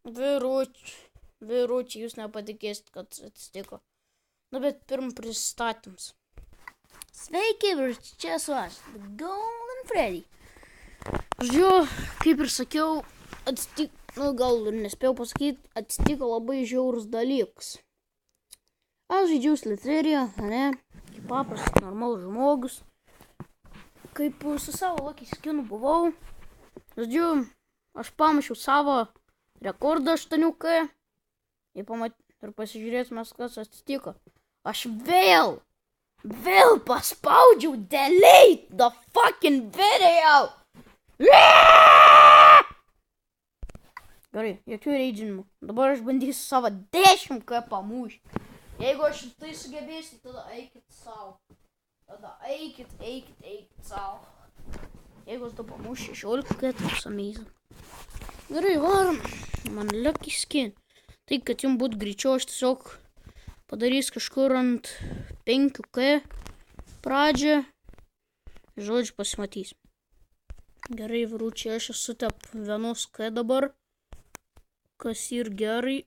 Vyručiai, jūs nepatikėsit, kad atsitiko. Nu, bet pirm pristatyms. Sveiki, vyručiai, čia esu aš, The Golden Freddy. Žodžiu, kaip ir sakiau, gal ir nespėjau pasakyti, atsitiko labai žiaurus dalykas. Aš žaidžiau Sliteriją, ne, kaip paprastas normalus žmogus. Kaip su savo Lucky skinu buvau. Žodžiu, aš pamušiau savo rekordą 8K ir pasižiūrėsime, kas atsitiko. Aš vėl paspaudžiau delete the fucking video. Gerai, jokių reidžinimų. Dabar aš bandysiu savo 10K pamušti. Jeigu aš tai sugebėsiu, tada eikit savo. Eikit savo. Jeigu aš dabar pamušiu 16K, tai bus amazing. Gerai, varom. Man Lucky skin. Tai, kad jums būtų greičiau, aš tiesiog padarys kažkur ant 5K pradžią. Žodžiu, pasimatys. Gerai, vyručiai, aš esu tep 1K dabar. Kas ir gerai.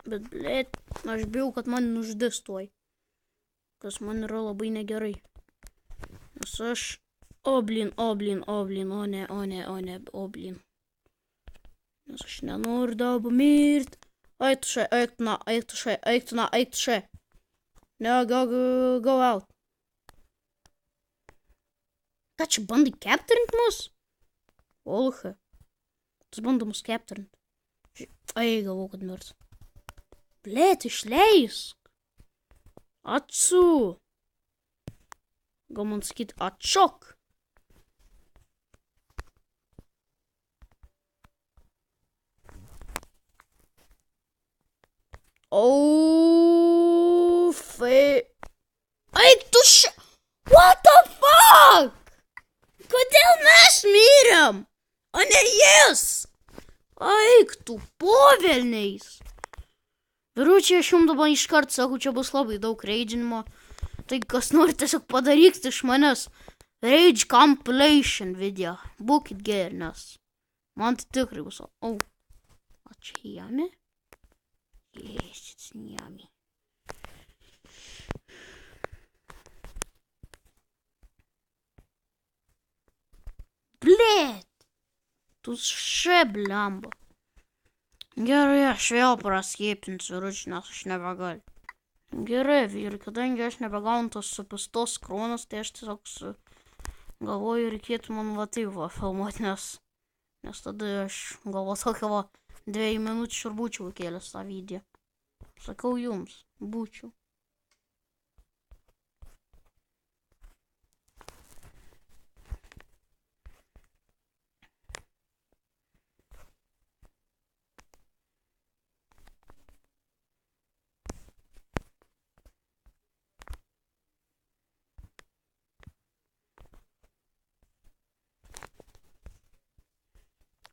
Bet, blėt, aš bijau, kad man nužudys tuoj. Kas man yra labai negerai. Nes aš... O ne, Nes aš nenoriu dabar mirt. Eik tu še. No, go out. Ką čia bandai capturint mus? Olha. Tas bando mus capturint. Ai, galvoju, kad mirs. Blėt, išleisk. Atsu. Gal man sakyti atšok. Eik tu še... What the fuck? Kodėl mes mirėm? O ne jis? Eik tu povelniais. Vyručiai, aš jums dabar iškart sakau, čia bus labai daug reidžinimo. Tai kas nori tiesiog padarykti iš manęs rage compilation video. Būkit geri, nes man tai tikrai bus. O čia jame? Yes, it's yummy. Blėt! Tu še blemba. Gerai, aš vėl praskėpinsiu vyručiai, nes aš nebegaliu. Gerai, vyrai, kadangi aš nebegaunu tos supastos kronos, tai aš tiesiog galvoju, reikėtų man va taip va filmuoti, nes tada aš galvoju tokia va 2 minučių ir būčiau kėlęs tą video. Sakau jums, būčiau.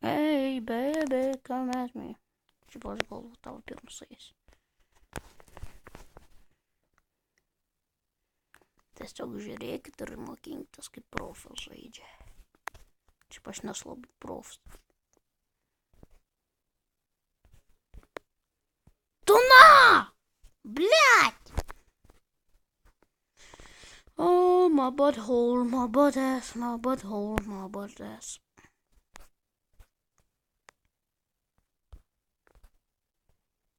Hey, baby, come at me. Šiaip aš galvoju tavo pirmus eis. Tiesiog žiūrėkit ir mokinkitės, kaip profas žaidžia. Šiaip aš nesu labai profas. Tuna! Блядь! Oh, my butthole, my butt ass, my butthole, my butt ass.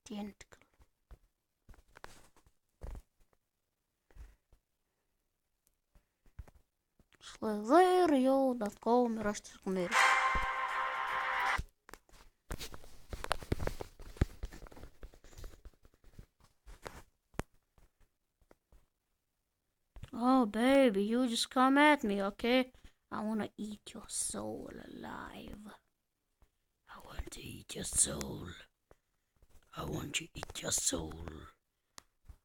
Tentacle. Slither.com ir aš tiesiog mirsiu. Oh, baby, you just come at me, okay? I wanna eat your soul alive. I want to eat your soul. I want to eat your soul.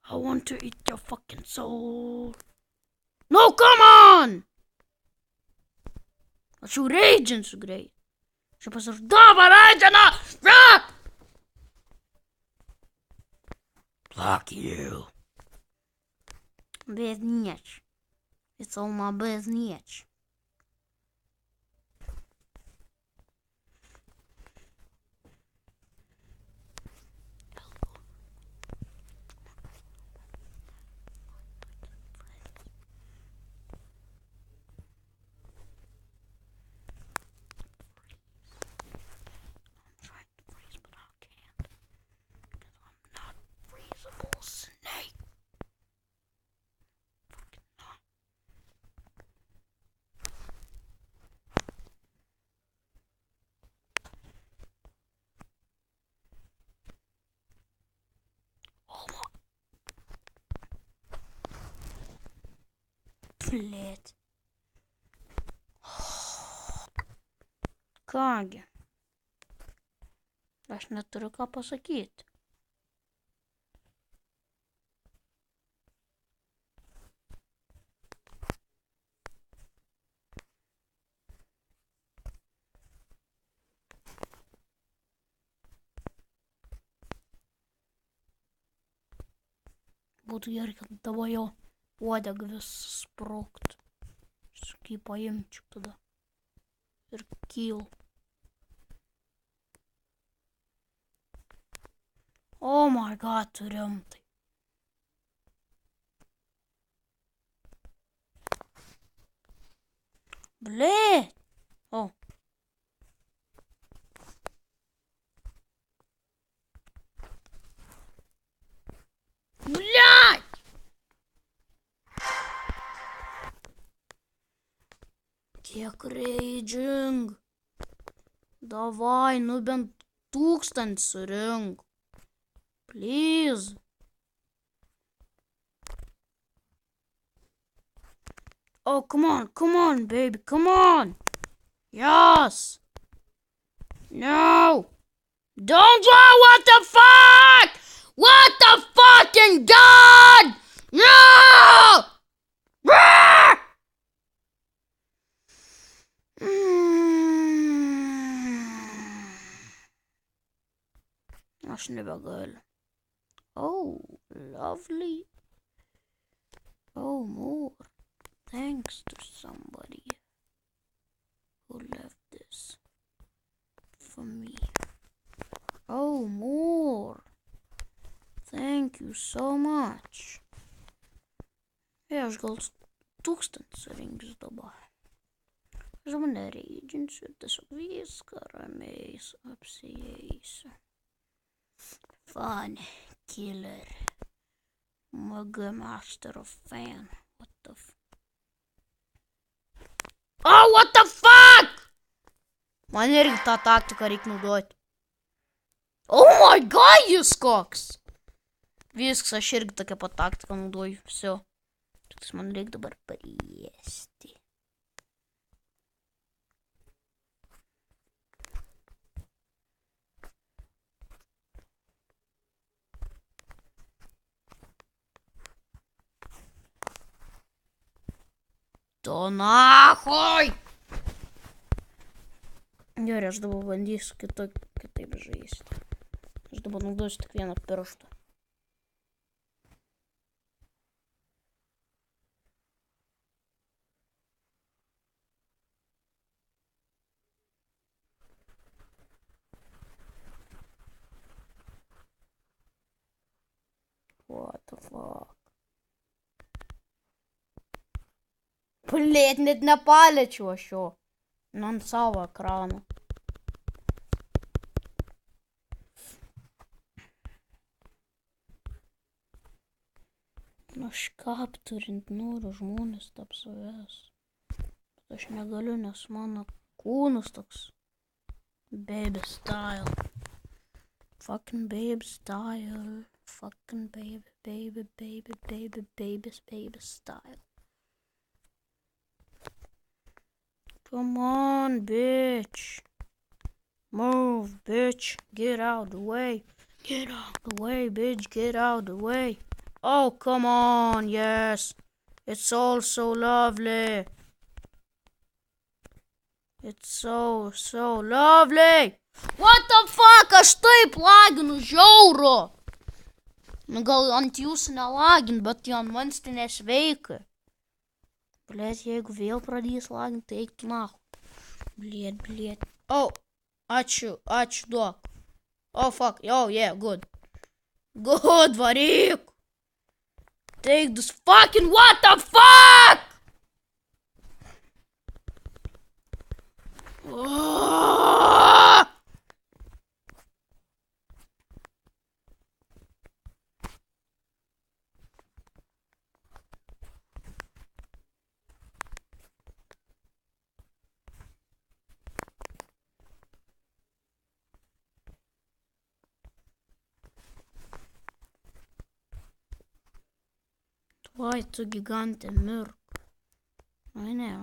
I want to eat your fucking soul. No, come on! Aš jau reidžinsiu greit. Čia pas aš dabar reidžiną! Fuck you. Безнеч. It's all my безнеч. Blet. Kągi. Aš neturiu ką pasakyti. Būtų gerai, kad tavo jo uodega vis sproktų. Aš kai paimčiau tada. Ir kyl. Oh my god, tu rimtai. Blet. O. Блядь! Kiek reidžing. Davai, nu bent 1000 surink. Please. Oh, come on, baby, come on. Yes. No. Don't go, what the fuck? What the fucking god? No! Aš nebegaliu. Oh, lovely. Oh, more. Thanks to somebody who left this for me. Oh, more. Thank you so much. Aš gal 1000 surinksiu dabar. Aš dabar nereidžinsiu, tiesiog viską ramiai apsieisiu. Fun killer. Mega master of fan. What the Oh, what the fuck? Man irgi tą taktiką reikia naudoti. Oh my god, jūs koks. Viskas, aš irgi tokią pat taktiką naudoju. Все. Tik man reikia dabar pariesti. To nahoj! Gerai, aš dabar bandysiu kitaip žaisti. Aš dabar naudosiu tik vieną pirštą. What the fuck? Блять, net nepaliečiau aš jo. Ant savo ekrano. Aš kapturint noriu žmonės tap savęs. Bet aš negaliu, nes mano kūnas toks baby style. Fucking baby style. Fucking baby style. Come on, bitch. Move, bitch. Get out the way. Get out the way, bitch. Get out the way. Oh, come on. Yes. It's all so lovely. It's so lovely. What the fuck? Aš taip laginu, žiauru. Nu gal ant jūsų nelagin, bet ant manęs tai nesveika. Блять, jeigu vėl pradės lagint, tai eik nahu. Блять. Oh, ačiū, duok. Oh, fuck. Oh, yeah, good. Good, varyk. Take this fucking, what the fuck? Vai, tu gigantė mirk.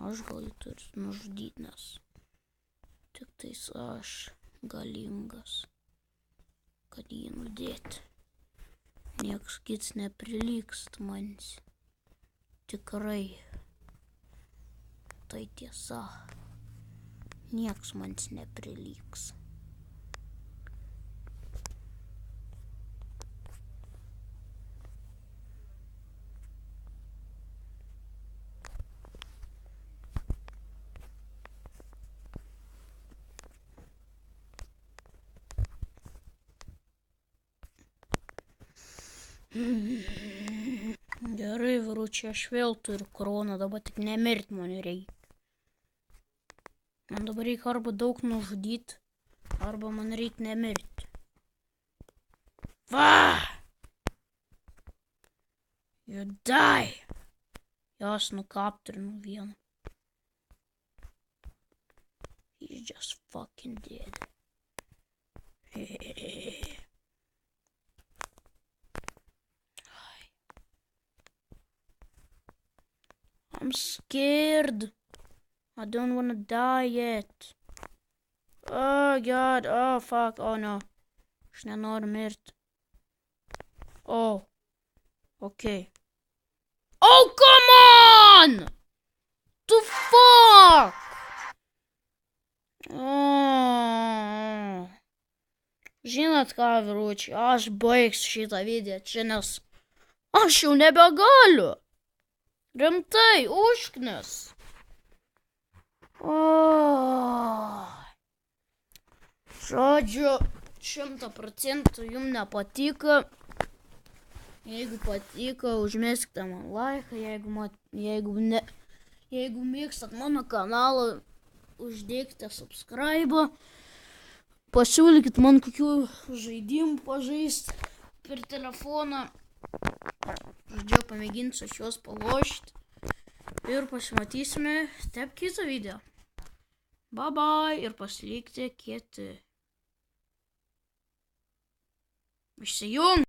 Aš gal jį turiu nužudyti, nes tik tais aš galingas, kad jį nudėti. Nieks kits neprilygst manis. Tikrai. Tai tiesa. Nieks manis neprilygs. Gerai, vyručiai, aš vėl turiu koroną, dabar tik nemirt man reikia. Man dabar reikia arba daug nužudyti, arba man reikia nemirti. Va! You die! Jos nukapturinu vieną. He's just fucking dead. I'm scared. I don't wanna die yet. Oh god, oh fuck, oh no. Aš nenoriu mirti. Oh. Okay. Oh, come on! The fuck? Oh. Žinot ką, vyručiai, aš baigsiu šitą video čia, nes aš jau nebegaliu. Rimtai, užknis. Žodžiu, 100% jums nepatiko. Jeigu patiko, užmeskite man laiką. Jeigu mėgstat mano kanalą, uždėkite subscribe. Pasiūlykit man kokių žaidimų pažaisti per telefoną. Žodžiu, pamėginsiu šios palošti. Ir pasimatysime taip kitą video. Bye bye ir pasilikite kieti. Išsijung.